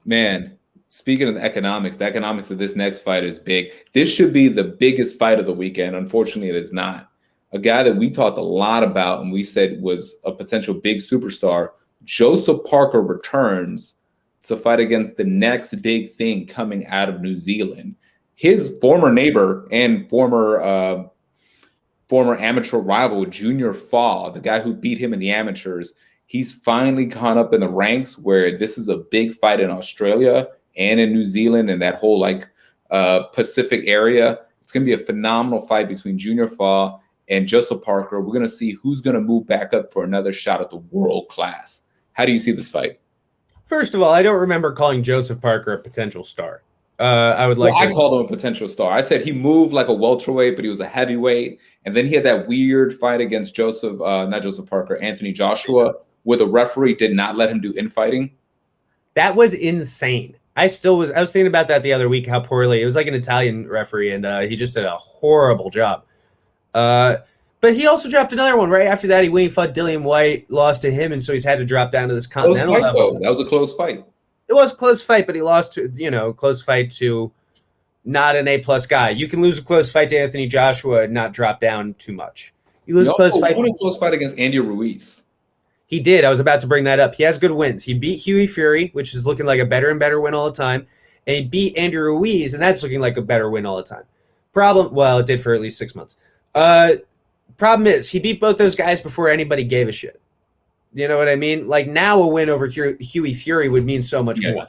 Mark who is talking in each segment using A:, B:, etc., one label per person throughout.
A: Man, speaking of the economics of this next fight is big. This should be the biggest fight of the weekend. Unfortunately, it is not. A guy that we talked a lot about and we said was a potential big superstar, Joseph Parker returns to fight against the next big thing coming out of New Zealand. His former neighbor and former amateur rival, Junior Fall, the guy who beat him in the amateurs, he's finally gone up in the ranks where this is a big fight in Australia and in New Zealand and that whole Pacific area. It's going to be a phenomenal fight between Junior Fall and Joseph Parker. We're going to see who's going to move back up for another shot at the world class. How do you see this fight?
B: First of all, I don't remember calling Joseph Parker a potential star.
A: I called him a potential star. I said he moved like a welterweight, but he was a heavyweight. And then he had that weird fight against not Joseph Parker, Anthony Joshua, where the referee did not let him do infighting.
B: That was insane. I was thinking about that the other week, how poorly. It was like an Italian referee, and he just did a horrible job. But he also dropped another one right after that. He fought Dillian White, lost to him, and so he's had to drop down to this continental level.
A: That was a close fight.
B: It was a close fight, but he lost to, close fight to not an A-plus guy. You can lose a close fight to Anthony Joshua and not drop down too much. You lose a close
A: fight against Andy Ruiz.
B: He did. I was about to bring that up. He has good wins. He beat Hughie Fury, which is looking like a better and better win all the time. And he beat Andy Ruiz, and that's looking like a better win all the time. It did for at least 6 months. Problem is, he beat both those guys before anybody gave a shit. You know what I mean? Like, now a win over Hughie Fury would mean so much more.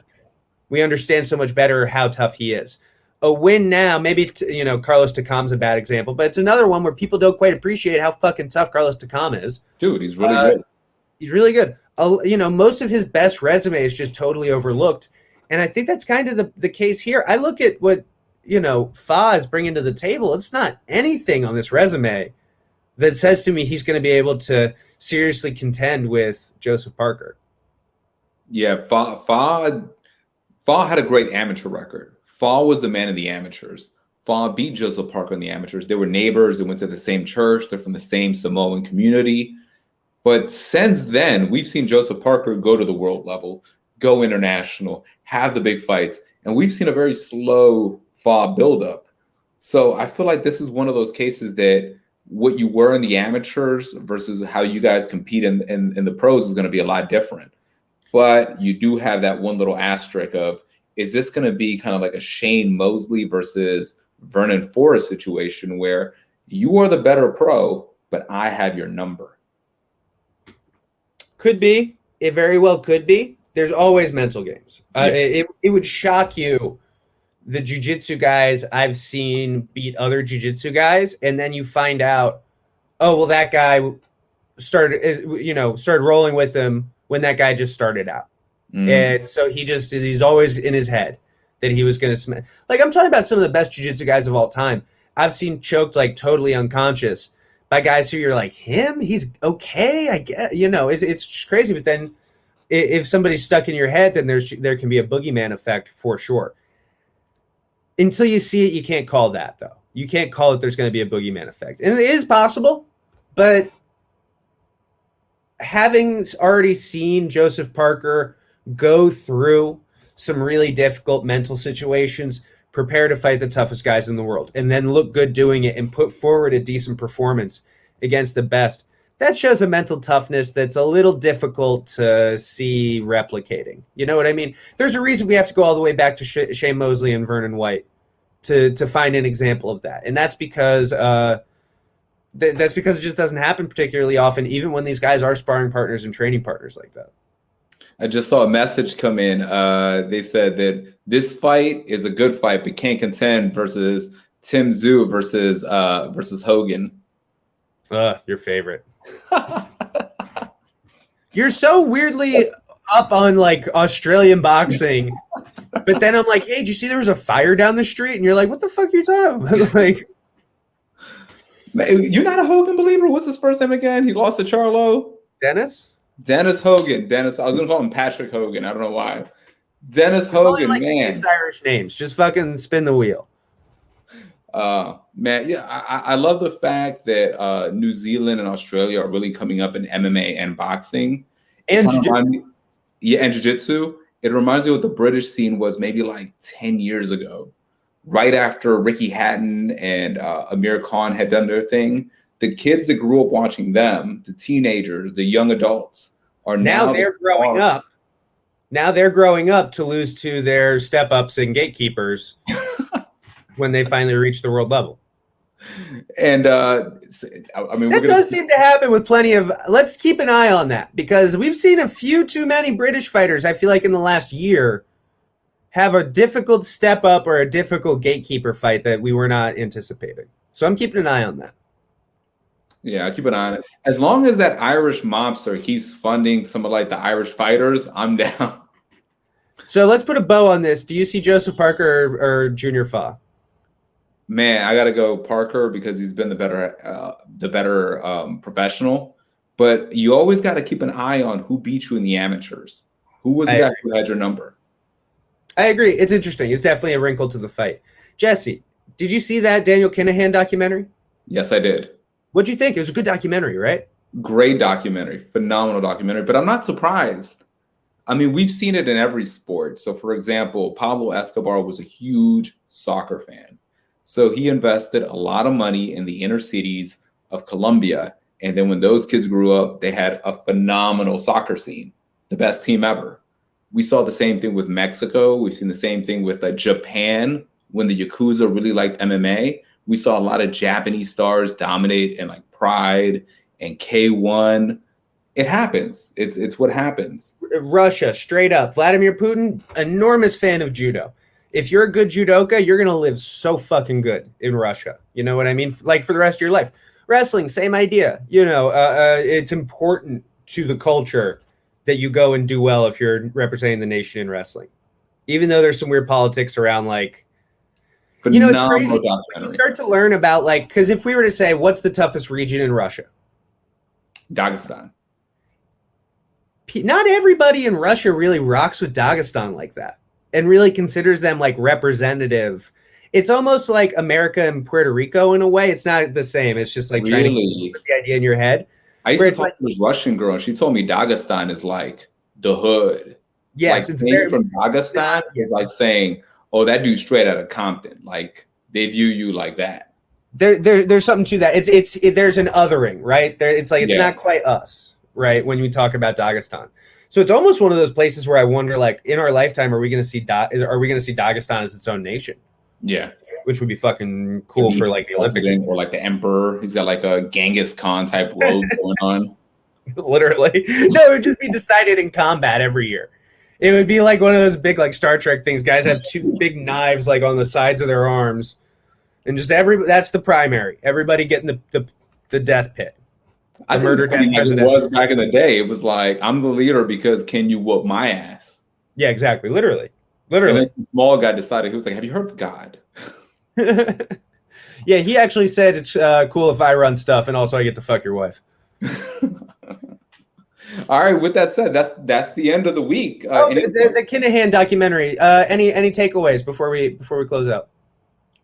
B: We understand so much better how tough he is. A win now, maybe, Carlos Takam's a bad example, but it's another one where people don't quite appreciate how fucking tough Carlos Takam is.
A: Dude, he's really good.
B: He's really good. Most of his best resume is just totally overlooked. And I think that's kind of the case here. I look at what, Fa is bringing to the table. It's not anything on this resume that says to me he's going to be able to seriously contend with Joseph Parker.
A: Yeah, Fa had a great amateur record. Fa was the man of the amateurs. Fa beat Joseph Parker in the amateurs. They were neighbors. They went to the same church. They're from the same Samoan community. But since then, we've seen Joseph Parker go to the world level, go international, have the big fights, and we've seen a very slow Fa buildup. So I feel like this is one of those cases that what you were in the amateurs versus how you guys compete in the pros is going to be a lot different. But you do have that one little asterisk of, is this going to be kind of like a Shane Mosley versus Vernon Forrest situation where you are the better pro, but I have your number?
B: Could be. It very well could be. There's always mental games. It would shock you, the jiu-jitsu guys I've seen beat other jiu-jitsu guys, and then you find out, oh, well, that guy started rolling with him when that guy just started out. And so he's always in his head that he was going to smash. Like, I'm talking about some of the best jiu-jitsu guys of all time. I've seen choked like totally unconscious by guys who you're like, him? He's okay, I guess. It's crazy. But then if somebody's stuck in your head, then there can be a boogeyman effect for sure. Until you see it, you can't call that, though. You can't call it there's going to be a boogeyman effect. And it is possible, but having already seen Joseph Parker go through some really difficult mental situations, prepare to fight the toughest guys in the world, and then look good doing it and put forward a decent performance against the best, that shows a mental toughness that's a little difficult to see replicating. You know what I mean? There's a reason we have to go all the way back to Shane Mosley and Vernon White to find an example of that. And that's because it just doesn't happen particularly often, even when these guys are sparring partners and training partners like that.
A: I just saw a message come in. They said that this fight is a good fight, but can't contend versus Tim Tszyu versus Hogan.
B: Your favorite. You're so weirdly up on like Australian boxing, but then I'm like, hey, did you see there was a fire down the street? And you're like, what the fuck are you talking about? Like,
A: you're not a Hogan believer? What's his first name again? He lost to Charlo.
B: Dennis
A: Hogan. I was gonna call him Patrick Hogan. I don't know why. Dennis Hogan,
B: like
A: man.
B: 6 Irish names. Just fucking spin the wheel.
A: Man, yeah, I love the fact that New Zealand and Australia are really coming up in MMA and boxing.
B: And jiu-jitsu.
A: And jiu-jitsu. It reminds me of what the British scene was maybe like 10 years ago, right after Ricky Hatton and Amir Khan had done their thing. The kids that grew up watching them, the teenagers, the young adults, are
B: Now
A: now the
B: they're growing
A: stars.
B: up. Now they're growing up to lose to their step ups and gatekeepers when they finally reach the world level.
A: And I mean,
B: That does seem to happen with plenty of. Let's keep an eye on that because we've seen a few too many British fighters. I feel like in the last year have a difficult step up or a difficult gatekeeper fight that we were not anticipating. So I'm keeping an eye on that.
A: Yeah, I keep an eye on it. As long as that Irish mobster keeps funding some of like the Irish fighters, I'm down.
B: So let's put a bow on this. Do you see Joseph Parker or Junior Fa?
A: Man, I gotta go Parker because he's been the better professional. But you always got to keep an eye on who beat you in the amateurs. Who was the guy who had your number?
B: I agree. It's interesting. It's definitely a wrinkle to the fight. Jesse, did you see that Daniel Kinahan documentary?
A: Yes, I did.
B: What'd you think? It was a good documentary, right?
A: Great documentary, phenomenal documentary. But I'm not surprised. I mean, we've seen it in every sport. So, for example, Pablo Escobar was a huge soccer fan. So he invested a lot of money in the inner cities of Colombia. And then when those kids grew up, they had a phenomenal soccer scene, the best team ever. We saw the same thing with Mexico. We've seen the same thing with Japan when the Yakuza really liked MMA. We saw a lot of Japanese stars dominate in like Pride and K1. It happens. It's what happens.
B: Russia, straight up. Vladimir Putin, enormous fan of judo. If you're a good judoka, you're going to live so fucking good in Russia. You know what I mean? Like for the rest of your life. Wrestling, same idea. You know, it's important to the culture that you go and do well if you're representing the nation in wrestling. Even though there's some weird politics around like, you know, it's crazy. When you start to learn about like, because if we were to say, what's the toughest region in Russia?
A: Dagestan.
B: Not everybody in Russia really rocks with Dagestan like that and really considers them like representative. It's almost like America and Puerto Rico in a way. It's not the same. It's just like trying to put the idea in your head.
A: I used to talk to this Russian girl. She told me Dagestan is like the hood.
B: Yes,
A: like
B: it's very
A: from Dagestan. It's like saying, "Oh, that dude's straight out of Compton." Like they view you like that.
B: There's something to that. There's an othering, right? It's like it's not quite us, right? When we talk about Dagestan, so it's almost one of those places where I wonder, like, in our lifetime, are we going to see Dagestan as its own nation?
A: Yeah,
B: which would be fucking cool for like the Olympics
A: or like the emperor. He's got like a Genghis Khan type robe going on.
B: Literally, no, it would just be decided in combat every year. It would be like one of those big like Star Trek things. Guys have two big knives like on the sides of their arms, and just that's the primary. Everybody getting the death pit.
A: I murder death it was back in the day. It was like, I'm the leader because can you whoop my ass?
B: Yeah, exactly. Literally.
A: And then some small guy decided, he was like, have you heard of God?
B: Yeah, he actually said it's cool if I run stuff and also I get to fuck your wife.
A: All right, with that said, that's the end of the week.
B: The Kinahan documentary. Any takeaways before we close out?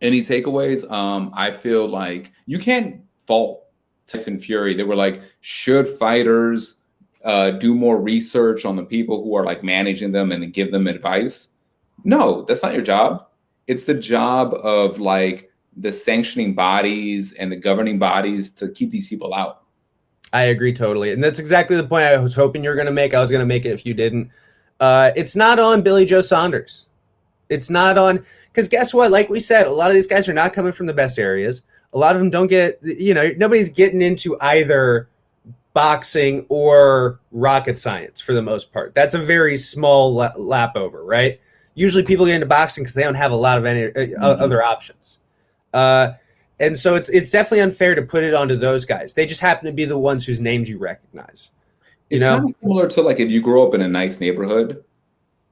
A: Any takeaways? I feel like you can't fault Tyson Fury. They were like, should fighters do more research on the people who are like managing them and give them advice? No, that's not your job. It's the job of like the sanctioning bodies and the governing bodies to keep these people out.
B: I agree totally. And that's exactly the point I was hoping you were going to make. I was going to make it if you didn't. It's not on Billy Joe Saunders. It's not on, because guess what? Like we said, a lot of these guys are not coming from the best areas. A lot of them don't get, you know, nobody's getting into either boxing or rocket science for the most part. That's a very small lap over, right? Usually people get into boxing because they don't have a lot of any other options. And so it's definitely unfair to put it onto those guys. They just happen to be the ones whose names you recognize.
A: It's kind of similar to like if you grow up in a nice neighborhood,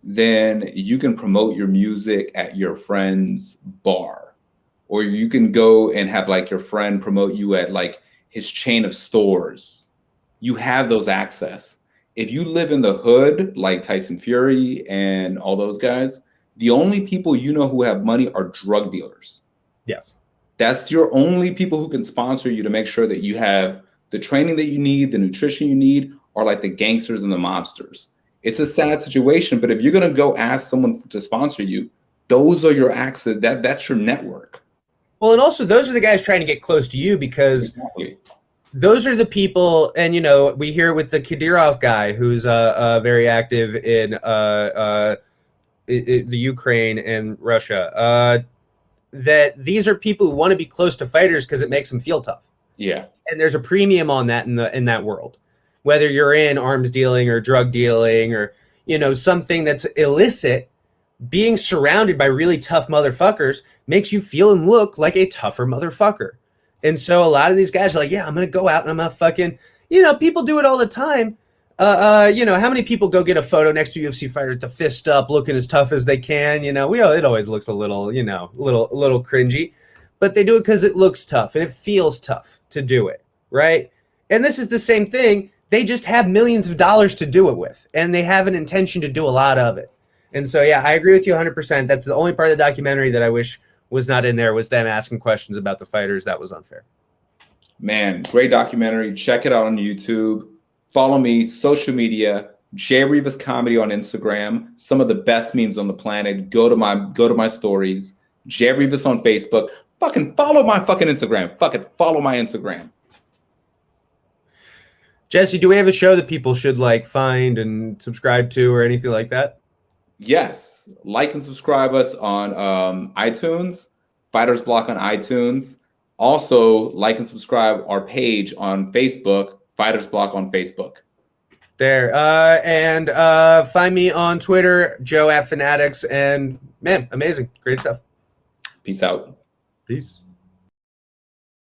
A: then you can promote your music at your friend's bar. Or you can go and have like your friend promote you at like his chain of stores. You have those access. If you live in the hood, like Tyson Fury and all those guys, the only people you know who have money are drug dealers.
B: Yes.
A: That's your only people who can sponsor you to make sure that you have the training that you need, the nutrition you need, are like the gangsters and the mobsters. It's a sad situation, but if you're gonna go ask someone to sponsor you, those are your acts. That's your network.
B: Well, and also those are the guys trying to get close to you because
A: Exactly.
B: those are the people, and we hear with the Kadyrov guy who's very active in the Ukraine and Russia. That these are people who want to be close to fighters because it makes them feel tough.
A: Yeah.
B: And there's a premium on that in that world, whether you're in arms dealing or drug dealing or something that's illicit. Being surrounded by really tough motherfuckers makes you feel and look like a tougher motherfucker. And so a lot of these guys are like, yeah, I'm going to go out and I'm going to fucking, people do it all the time. How many people go get a photo next to a UFC fighter with the fist up, looking as tough as they can? It always looks a little, little cringy, but they do it because it looks tough and it feels tough to do it, right? And this is the same thing. They just have millions of dollars to do it with, and they have an intention to do a lot of it. And so, yeah, I agree with you 100%. That's the only part of the documentary that I wish was not in there was them asking questions about the fighters. That was unfair.
A: Man, great documentary. Check it out on YouTube. Follow me, social media, Jay Rivas Comedy on Instagram. Some of the best memes on the planet. Go to my stories. Jay Rivas on Facebook. Fucking follow my fucking Instagram. Fucking follow my Instagram.
B: Jesse, do we have a show that people should find and subscribe to or anything like that?
A: Yes. Like and subscribe us on iTunes, Fighters Block on iTunes. Also, like and subscribe our page on Facebook, Fighters Block on Facebook.
B: There. And find me on Twitter, Joe at Fanatics. And man, amazing. Great stuff.
A: Peace out.
B: Peace.